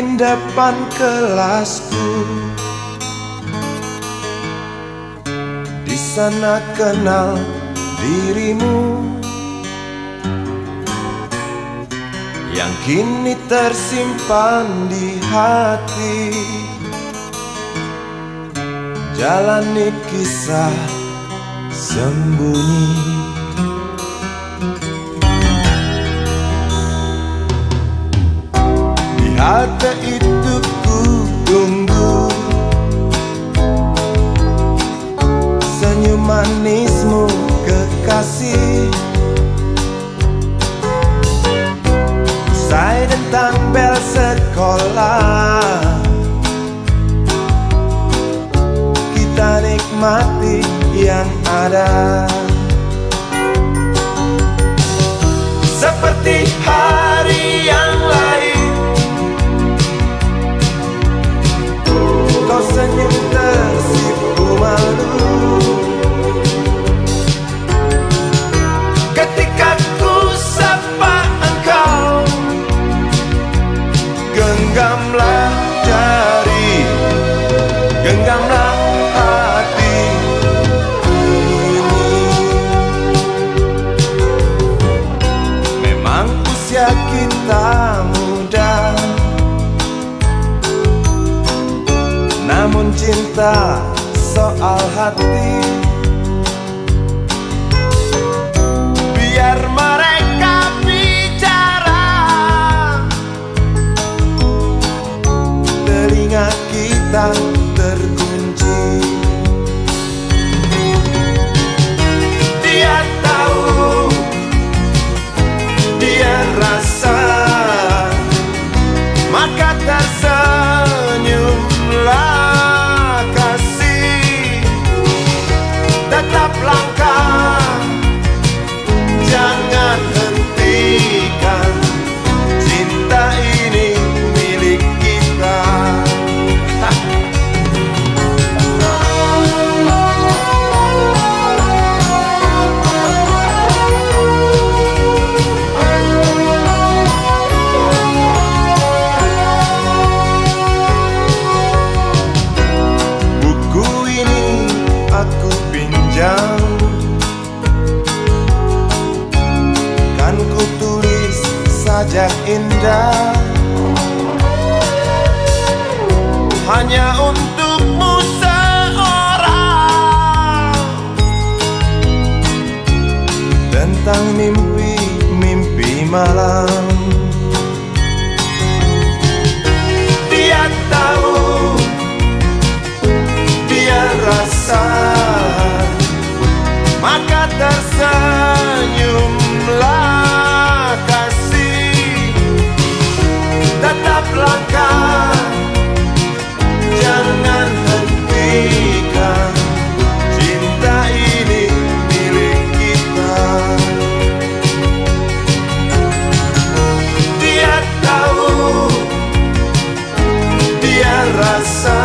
kantin depan kelasku. Di sana kenal dirimu yang kini tersimpan di hati. Jalani kisah sembunyi. Di halte itu ku tunggu senyum manismu kekasih. Usai tentang bel sekolah, kita nikmati yang ada. Seperti hari yang lain, kau senyum tersipu malu ketika ku sapa engkau. Genggamlah jari, genggamlah hati ini. Memang usia kita muda, namun cinta soal hati. Biar mereka bicara, telinga kita terkunci. Dia tahu, dia rasa, maka tersenyumlah kasih. Tetap langkah, jangan hentikan, cinta ini milik kita. Buku ini aku pinjam, kan ku tulis sajak indah hanya untukmu seorang, tentang mimpi-mimpi malam. Dia tahu, dia rasa, maka tersenyumlah kasih. Tetap langkah, jangan hentikan, cinta ini milik kita. Dia tahu, dia rasa,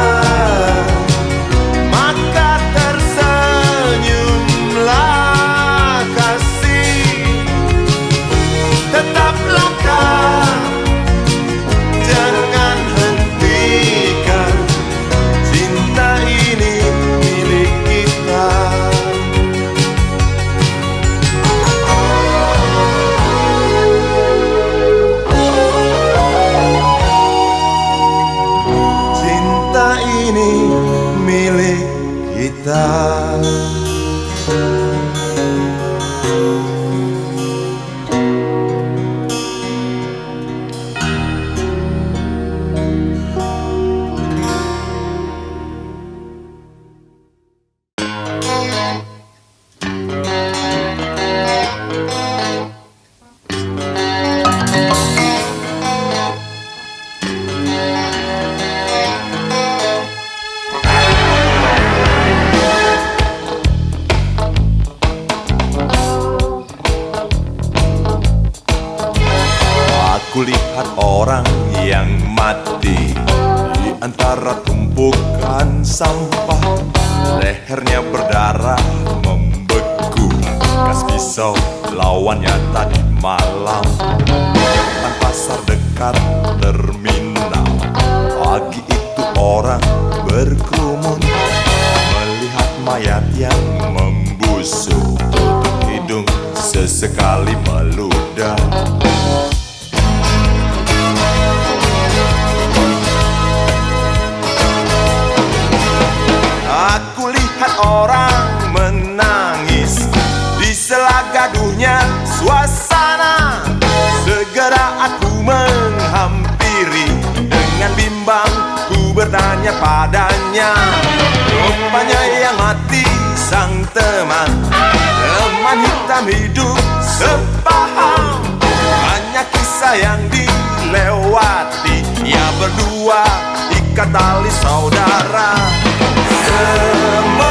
maka tersenyumlah kasih. Tetap langkah, jangan hentikan, cinta ini milik kita. Cinta ini milik kita. Kulihat orang yang mati di antara tumpukan sampah. Lehernya berdarah membeku, gas pisau lawannya tadi malam. Depan pasar dekat terminal, Pagi itu orang berkerumun melihat mayat yang membusuk. Tutup hidung sesekali meludah. Aku lihat orang menangis di sela gaduhnya suasana. Segera aku menghampiri, dengan bimbang ku bertanya padanya. Rupanya yang mati sang teman, teman hitam hidup sepaham. Hanya kisah yang dilewati, ya berdua ikat tali saudara. Sementara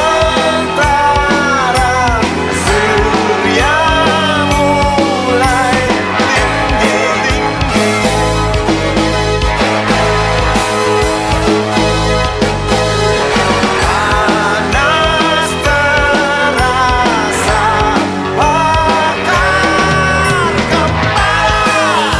surya mulai tinggi-tinggi, panas terasa bakar kepala.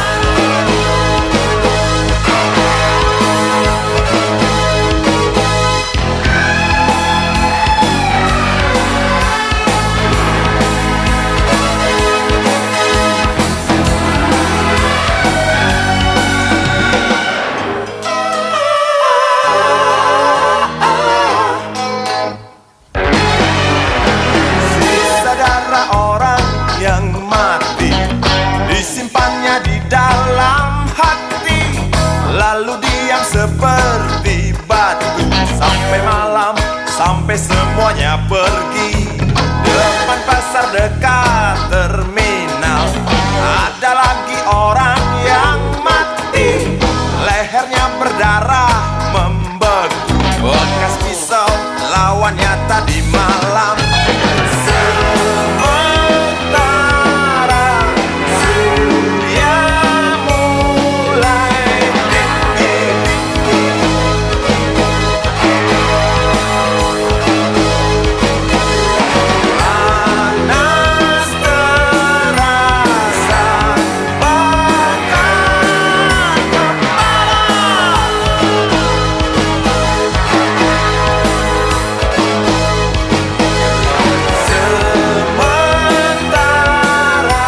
Sisa darah orang yang mati disimpannya di dalam hati, lalu diam seperti batu sampai malam, sampai semuanya pergi. Depan pasar dekat terminal ada lagi orang yang mati, lehernya berdarah membeku, bekas pisau lawannya tadi malam. Sementara surya mulai tinggi-tinggi, panas terasa bakar kepala. Sementara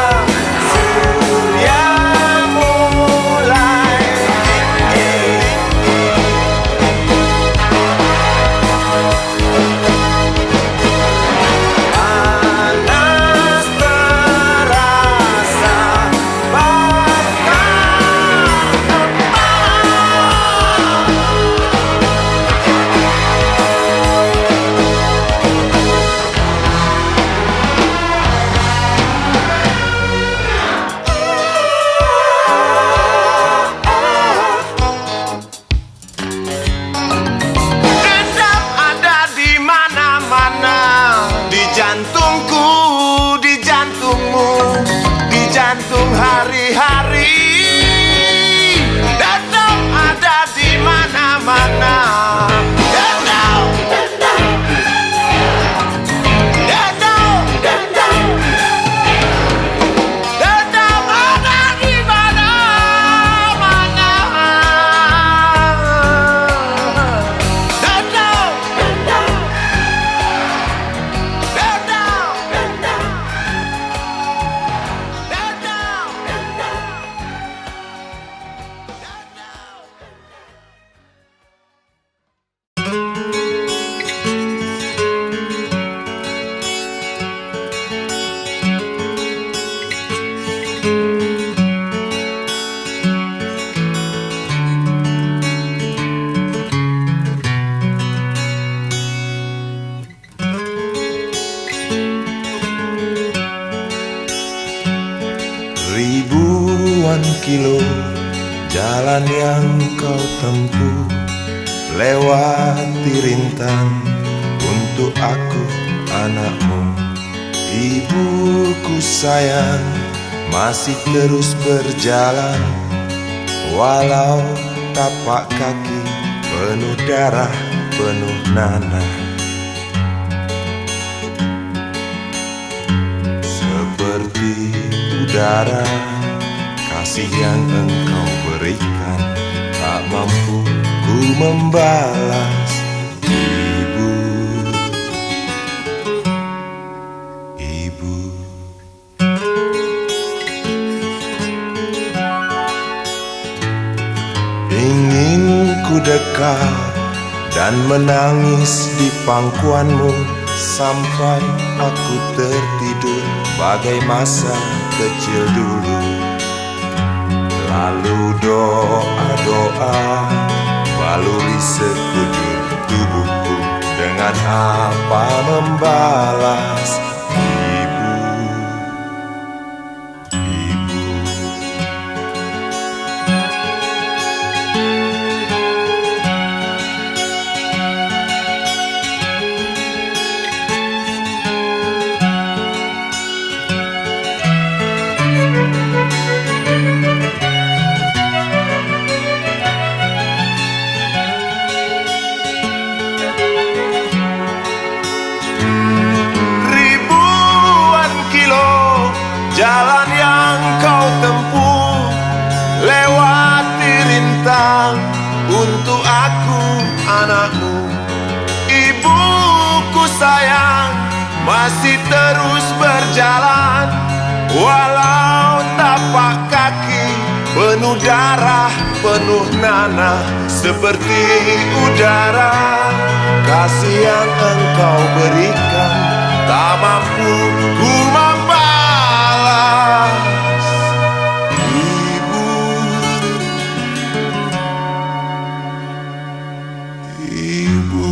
surya mulai tinggi-tinggi, panas terasa bakar dendam ada di mana-mana, di jantungku, di jantungmu, di jantung hari-hari. Dendam ada di mana-mana. Dendam, dendam, dendam, dendam, dendam ada di mana-mana. Dendam, dendam, dendam, dendam, Ribuan kilo jalan yang kau tempuh, lewati rintang untuk aku anakmu. Ibuku sayang masih terus berjalan, walau tapak kaki penuh darah, penuh nanah. Seperti udara, kasih yang engkau berikan tak mampu ku membalas. Ibu, ibu. Ingin ku dekat dan menangis di pangkuanmu sampai aku tertidur bagai masa kecil dulu. Lalu doa-doa baluri sekujur tubuhku, dengan apa membalas. Ibu, ibu. Jalan yang kau tempuh, lewati rintang untuk aku anakmu. Ibuku sayang, masih terus berjalan, walau tapak kaki penuh darah, penuh nanah seperti udara. Kasih yang engkau berikan tak mampu ku membalas. Ibu, ibu.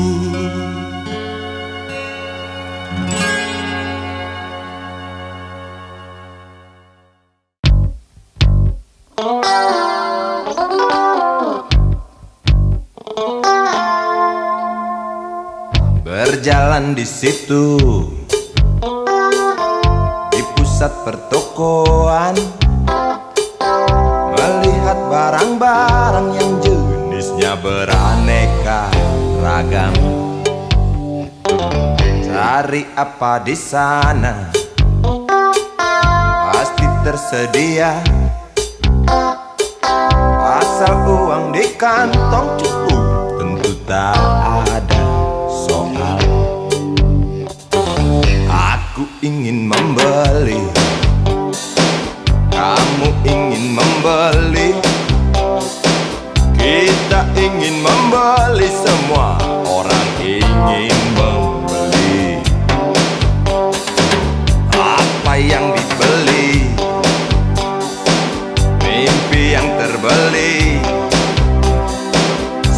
Berjalan di situ, di pusat pertokoan, melihat barang-barang yang jenisnya beraneka ragam. Cari apa di sana, pasti tersedia, asal uang di kantong cukup, tentu tak ada soal. Aku ingin membeli, kamu ingin membeli, kita ingin membeli, semua orang ingin membeli. Apa yang dibeli? Mimpi yang terbeli.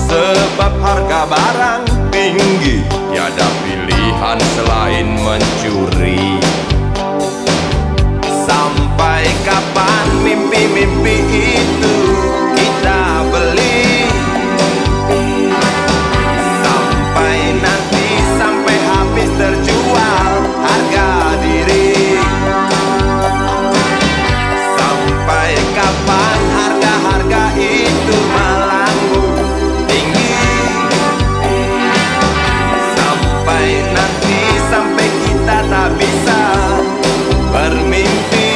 Sebab harga barang tinggi, tiada pilihan selain mencuri. Sampai kapan mimpi-mimpi itu kita beli? Sampai nanti, sampai habis terjual harga diri. Sampai kapan harga-harga itu melambung tinggi? Sampai nanti, sampai kita tak bisa bermimpi.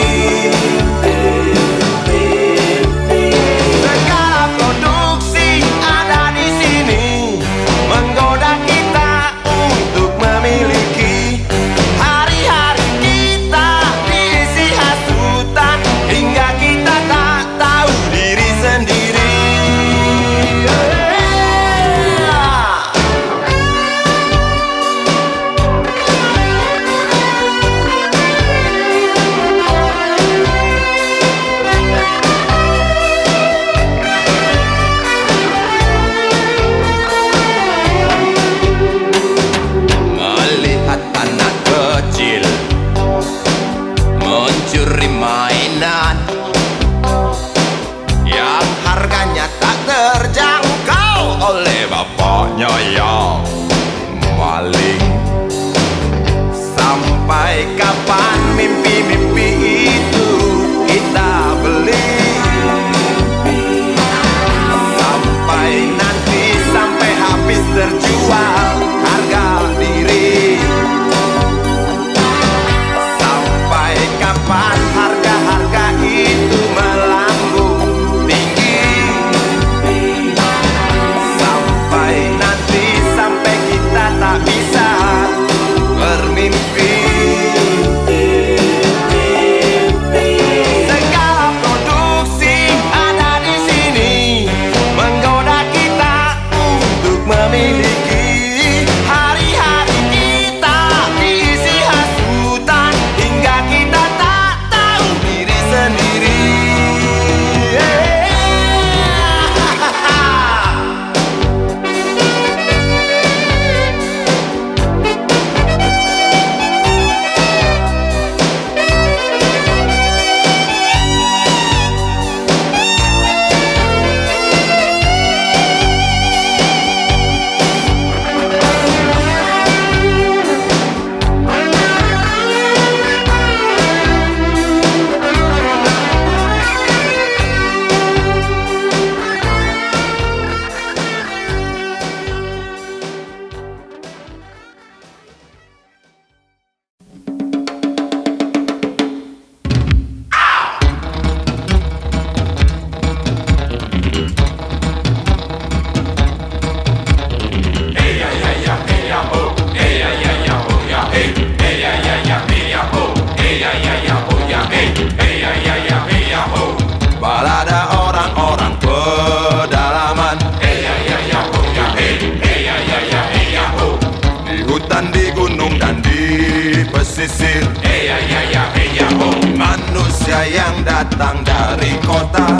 hutan, di gunung, dan di pesisir. Heya ya ya heya ho. Manusia yang datang dari kota,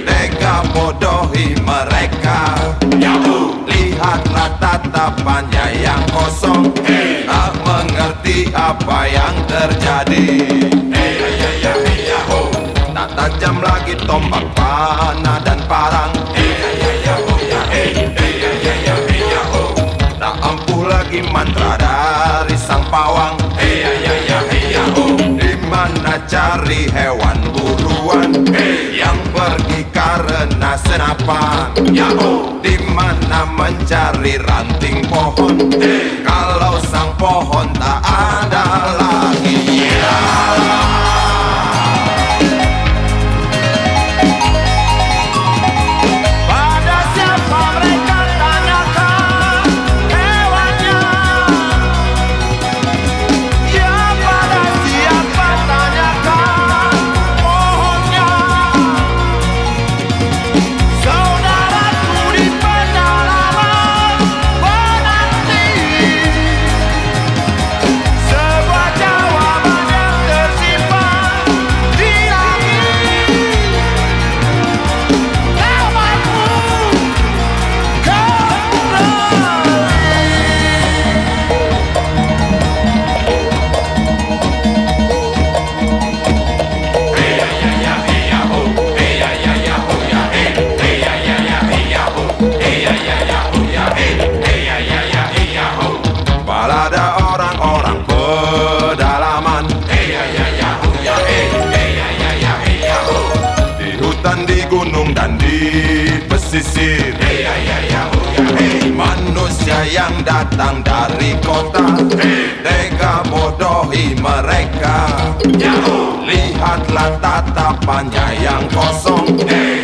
tega bodohi mereka. Yahoo. Lihatlah tatapannya yang kosong, tak mengerti apa yang terjadi. Heya ya ya heya ho. Tak tajam lagi tombak panah dan parang. Heya ya ya ho ya he. Heya ya ya heya ho. Tak ampuh lagi mantra dari sang pawang. Heya ya ya heya ho. Di mana cari hewan buruan yang pergi karena senapan? Yahoo. Di mana mencari ranting pohon kalau sang pohon tak ada lagi? Pada siapa mereka tanyakan hewannya? Ya pada siapa tanyakan pohonnya? Saudaraku di pedalaman menanti sebuah jawaban yang tersimpan di langit. Kawanku Heya ya ya heya ho. Heya ya ya ho ya he. Heya ya ya heya ho. Heya ya ya ho ya he. Heya ya ya heya ho. balada orang-orang pedalaman, Heya ya ya ho ya he. Heya ya ya heya ho. di hutan, di gunung, dan di pesisir. Heya ya ya ho ya he. Manusia yang datang dari kota, tega bodohi mereka. Yahoo. Lihatlah tatapannya yang kosong,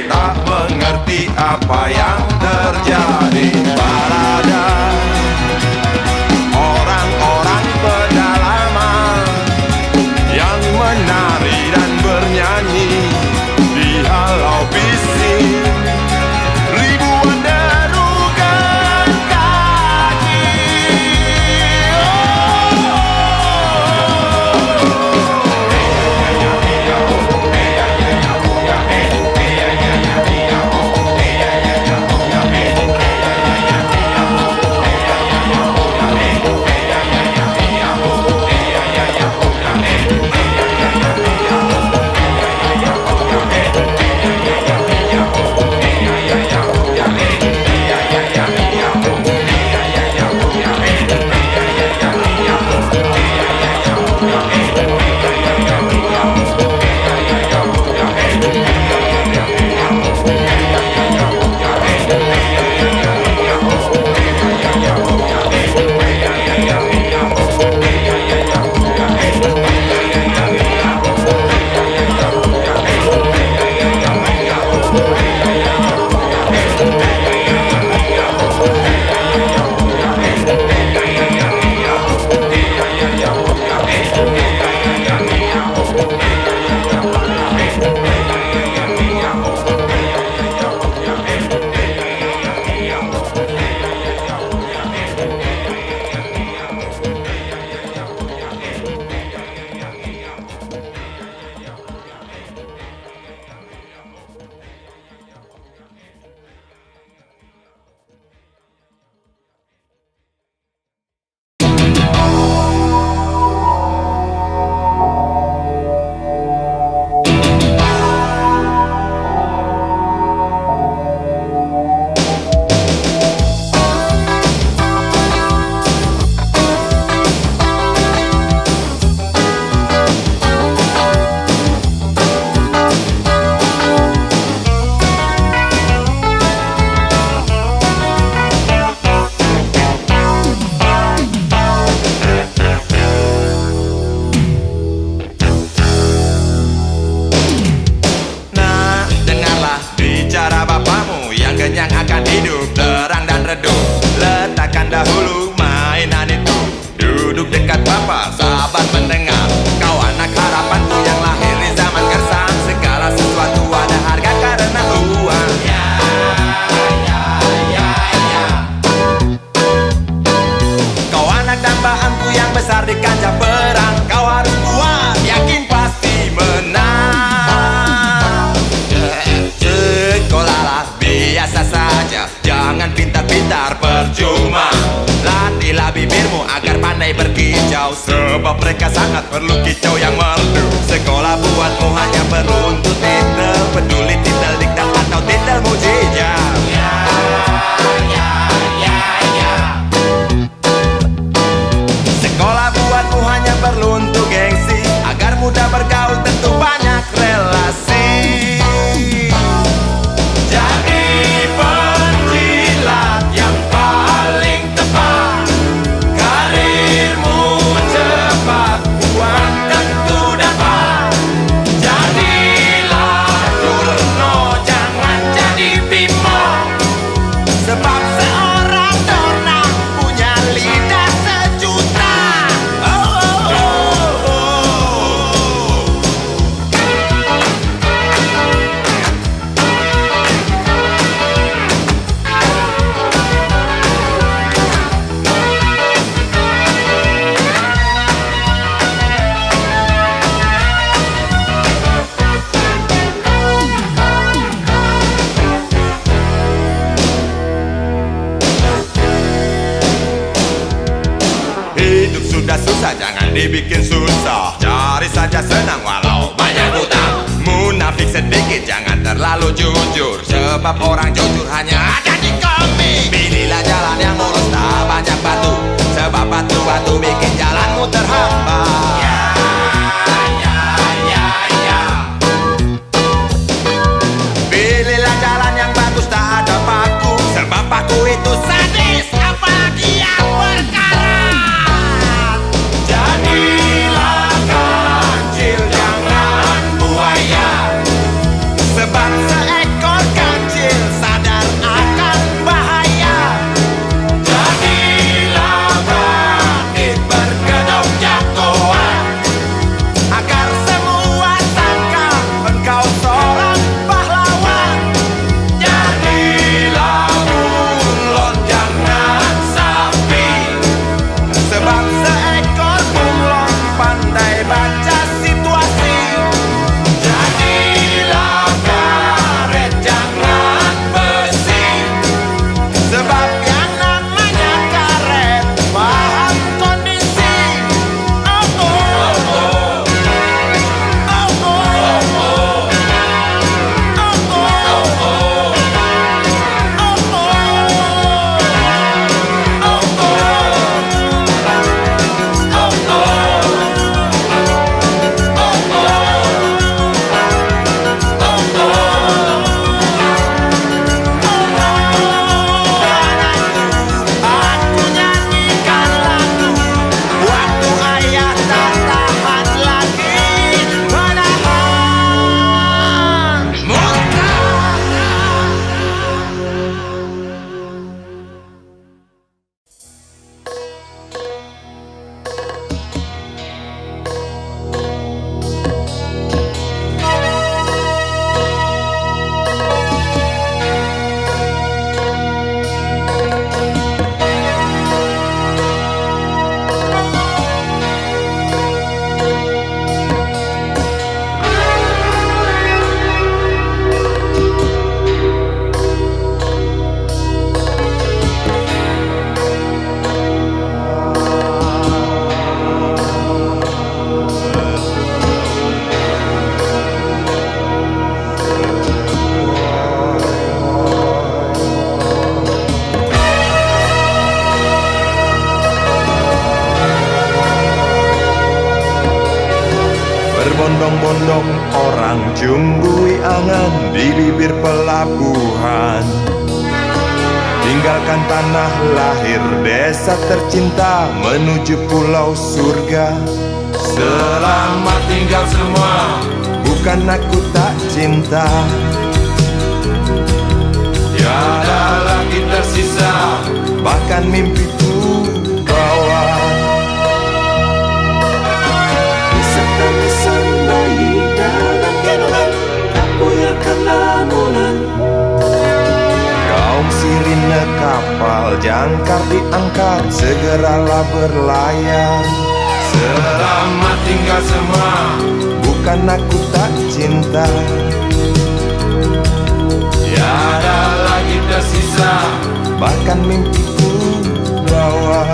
tak mengerti apa yang terjadi. Balada orang-orang pedalaman yang menari dan bernyanyi di halau bising. Ribuan derukan kaki. Dambaanku yang besar di kancah perang. Kau harus kuat, yakin pasti menang. Sekolahlah biasa saja, jangan pintar-pintar percuma. Latihlah bibirmu agar pandai berkicau, sebab mereka sangat perlu kicau yang merdu. Sekolah buatmu hanya perlu untuk titel, peduli titel diktat atau titel mujizat. Sekolah buatmu hanya perlu untuk gengsi, agar mudah bergaul tentu banyak relasi. Jadi penjilat yang paling tepat, karirmu cepat, uang tentu dapat. Jadilah Durno, jangan jadi Bimo, sebab seorang Dorna punya lidah sejuta. Hidup sudah susah, jangan dibikin susah. Cari saja senang walau banyak utang. Munafik sedikit, jangan terlalu jujur, sebab orang jujur hanya ada di kami. Pilihlah jalan yang mulus, tak banyak batu, sebab batu-batu bikin jalanmu terhambat. Pilihlah jalan yang bagus, tak ada paku, sebab paku itu sadis, apalagi yang berkarat. Jadilah kancil, jangan buaya, sebab seekor kancil sadar akan bahaya. Jadilah bandit berkedok jagoan, agar semua sangka engkau seorang pahlawan. Jadilah bunglon, jangan sapi, sebab seekor bunglon pandai baca situasi. Jadilah karet, jangan besi, sebab yang namanya karet paham kondisi. Oh oh oh oh oh oh Aku nyanyikan lagu waktu ayah tak tahan lagi menahan muntah. Berbondong-bondong orang jumbui angan di bibir pelabuhan. Tinggalkan tanah lahir desa tercinta menuju pulau surga. Selamat tinggal semua, bukan aku tak cinta. Tiada lagi tersisa, bahkan mimpiku bawa. Nisan bayi dalam kandungan, tak buyarkan lamunan. Gaung sirine kapal jangkar diangkat, segeralah berlayar. Selamat tinggal semua. Bukan aku tak cinta, Tiada lagi tersisa. bahkan mimpiku bawa.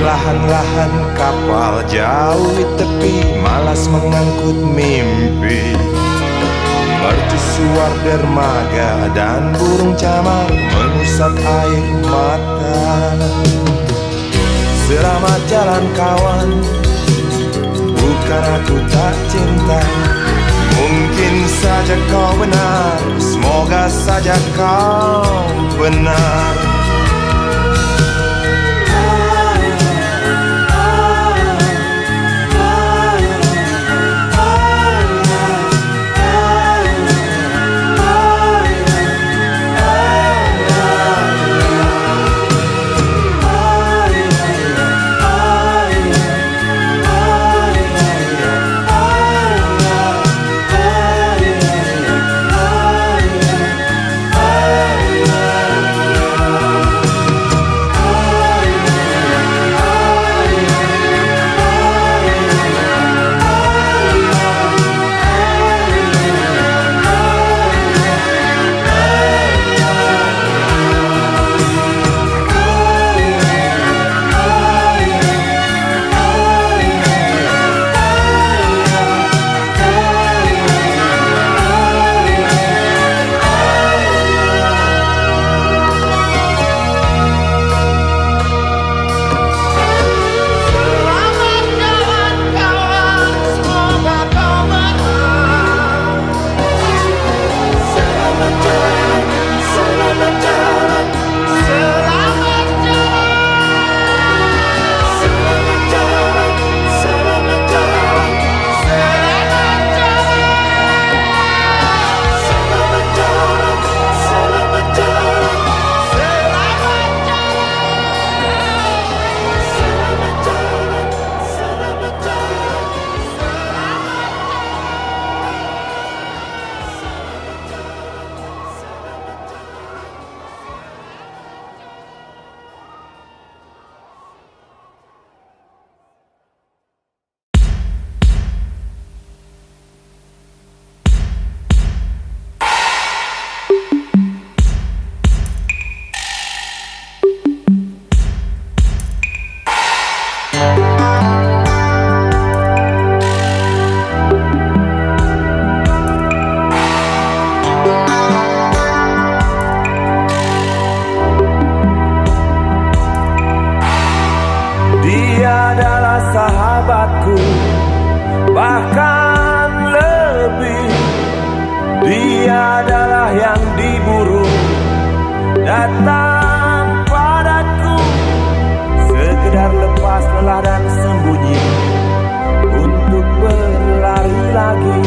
Perlahan-lahan kapal jauh di tepi, malas mengangkut mimpi. Mercusuar dermaga dan burung camar mengusap air mata. Selamat jalan kawan, bukan aku tak cinta. Mungkin saja kau benar, semoga saja kau benar. sahabatku, bahkan lebih. Dia adalah yang diburu, datang padaku, sekedar lepas lelah dan sembunyi untuk berlari lagi.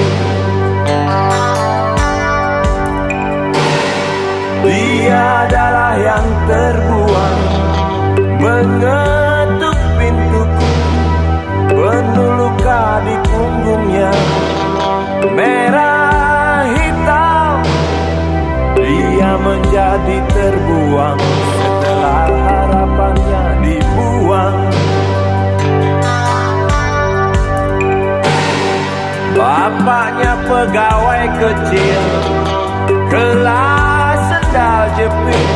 Dia adalah yang terbuang, mengetuk pintuku, penuh luka di punggungnya, merah hitam. Dia menjadi terbuang setelah harapannya dibuang. Bapaknya pegawai kecil, kelas sendal jepit,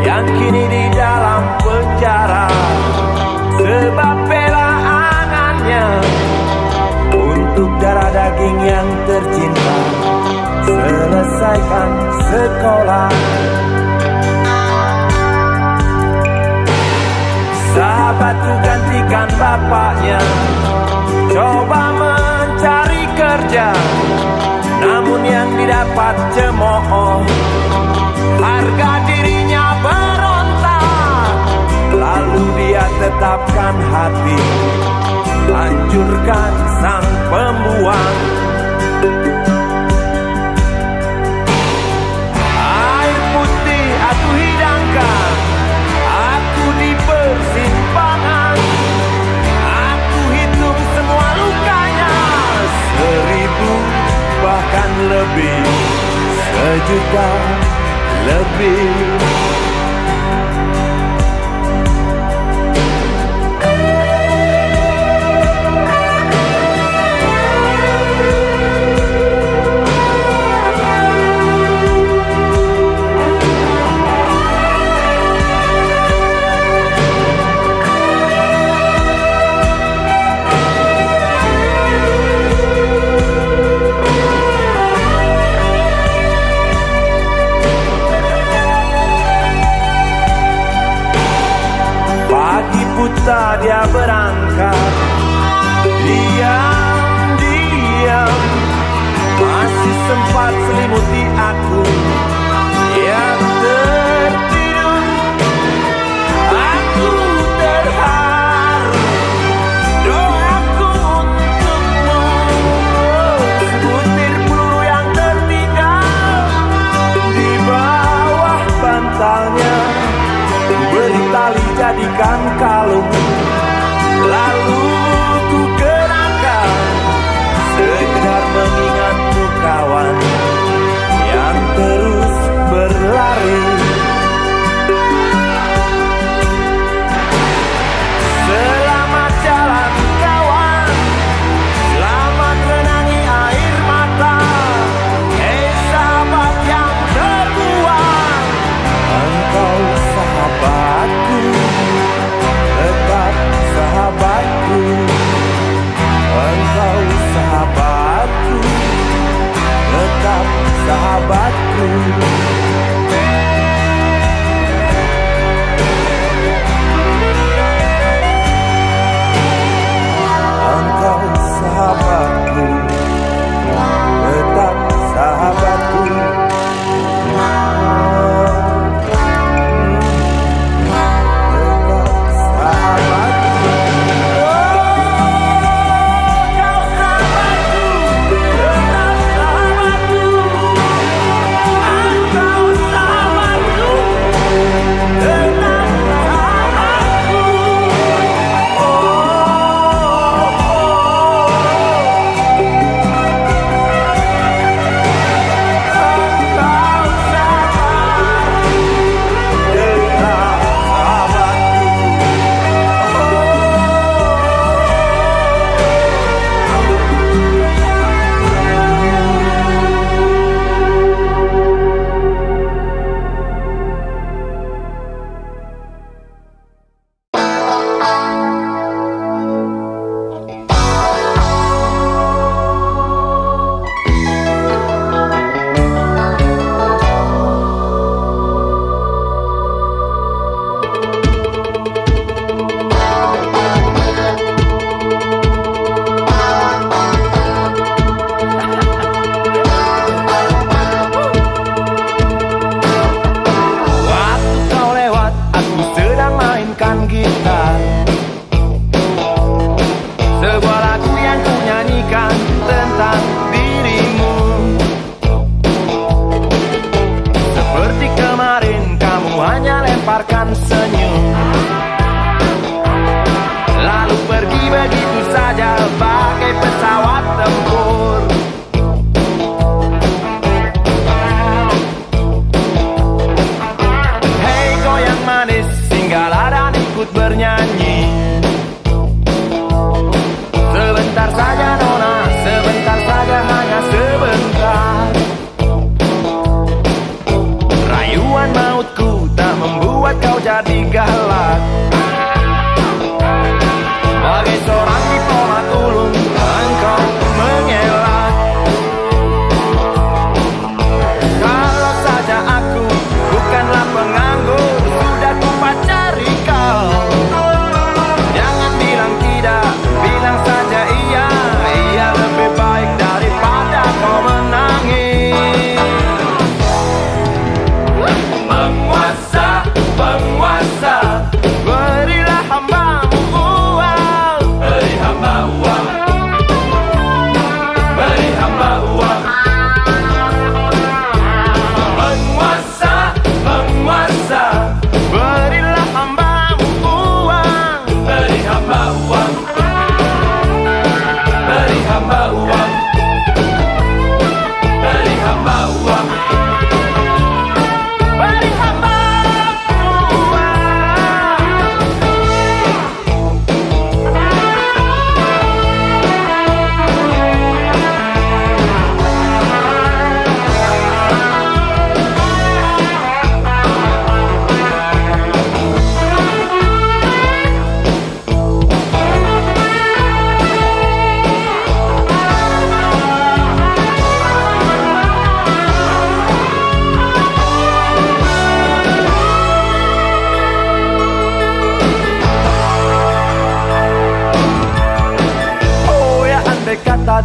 yang kini di dalam penjara sebab bela angannya untuk adik yang tercinta, selesaikan sekolah. Sahabatku gantikan bapaknya, coba mencari kerja, namun yang didapat cemooh. Harga dirinya berontak, lalu dia tetapkan hati, hancurkan sang pembuang. Air putih aku hidangkan, aku di persimpangan. Aku hitung semua lukanya, 1000 bahkan lebih, 1 juta lebih. Pagi buta dia berangkat, diam-diam, masih sempat selimuti aku yang tertidur. Aku terharu, doaku untukmu, sebutir peluru yang tertinggal di bawah bantalnya. Beri tali jadikan kalung, lalu ku kenakan, sekedar mengingatmu kawan yang terus berlari. Selamat jalan kawan, selamat menangi air mata. Hei sahabat yang terbuang, engkau sahabatku.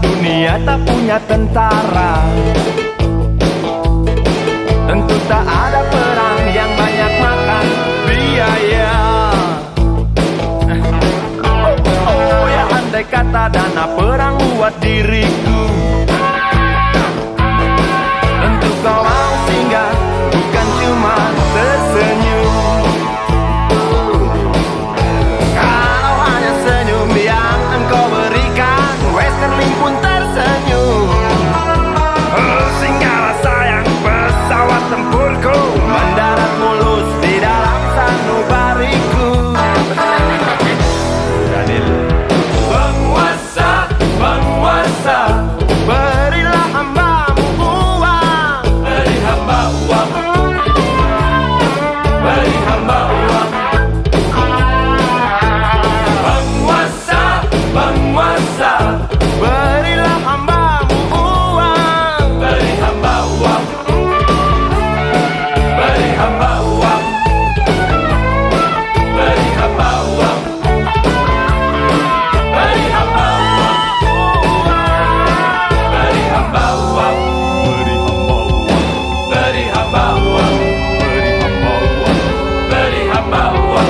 dunia tak punya tentara, tentu tak ada perang yang banyak makan biaya. Oh ya, andai kata dana perang buat diriku, tentu kau mau singgah, bukan cuma tersenyum. Kalau hanya senyum yang engkau berikan, Westerling pun tersenyum. Singgahlah sayang, pesawat tempurku mendarat mulus di dalam sanubariku. Penguasa, penguasa, Berilah hambamu uang, beri hamba uang, beri hamba uang. Penguasa, penguasa, berilah hambamu uang, beri hamba uang, beri hamba uang, beri hamba uang, beri hamba uang, beri hamba uang, beri hamba uang, beri hamba uang, beri hamba uang, beri hamba uang,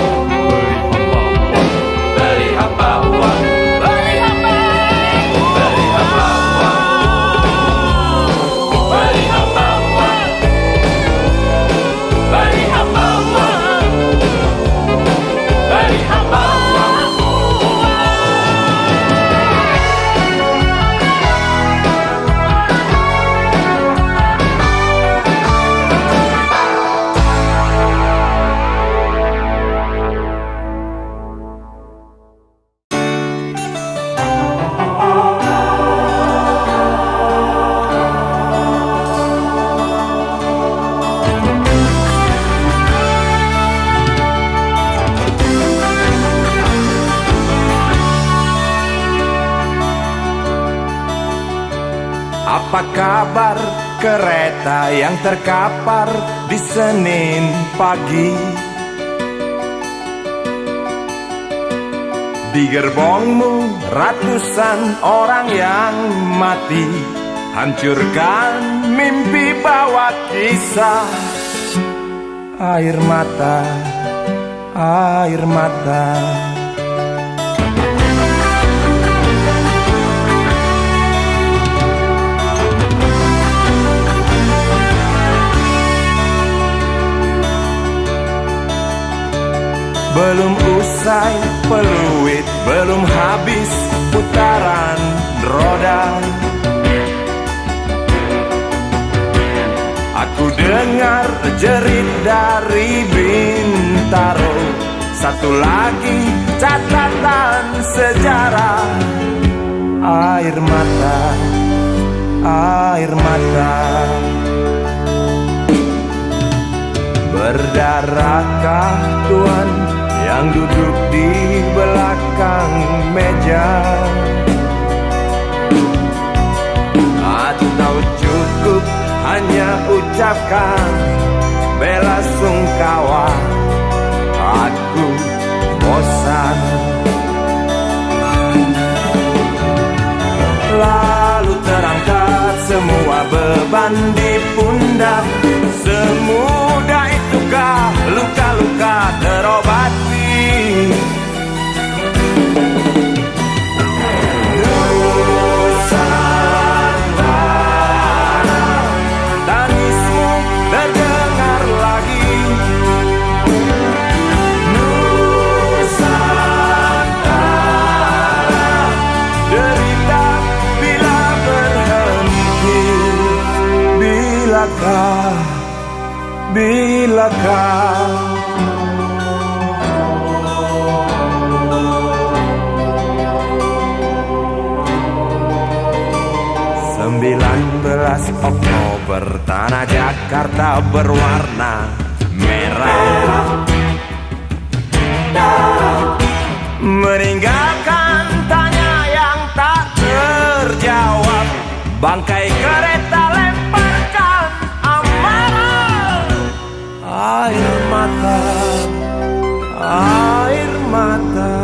beri hamba uang, beri hamba uang, beri hamba uang, beri hamba uang. Apa kabar kereta yang terkapar di Senin pagi? Di gerbongmu ratusan orang yang mati, hancurkan mimpi bawa kisah. Air mata, air mata. Belum usai peluit, belum habis putaran roda, aku dengar jerit dari Bintaro. Satu lagi catatan sejarah. Air mata, air mata. Berdarahkah Tuhan yang duduk di belakang meja? Atau cukup hanya ucapkan bela sungkawa? Aku bosan. Lalu terangkat semua beban di pundak. Semudah itukah luka-luka terobati? Nusantara, tangismu terdengar lagi. Nusantara, derita bila berhenti. Bilakah 19 Oktober, tanah Jakarta berwarna merah, meninggalkan tanya yang tak terjawab. Bangkai kereta lemparkan amarah. Air mata, air mata.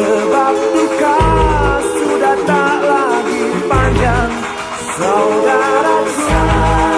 Sebab duka sudah tak lagi panjang, saudaraku.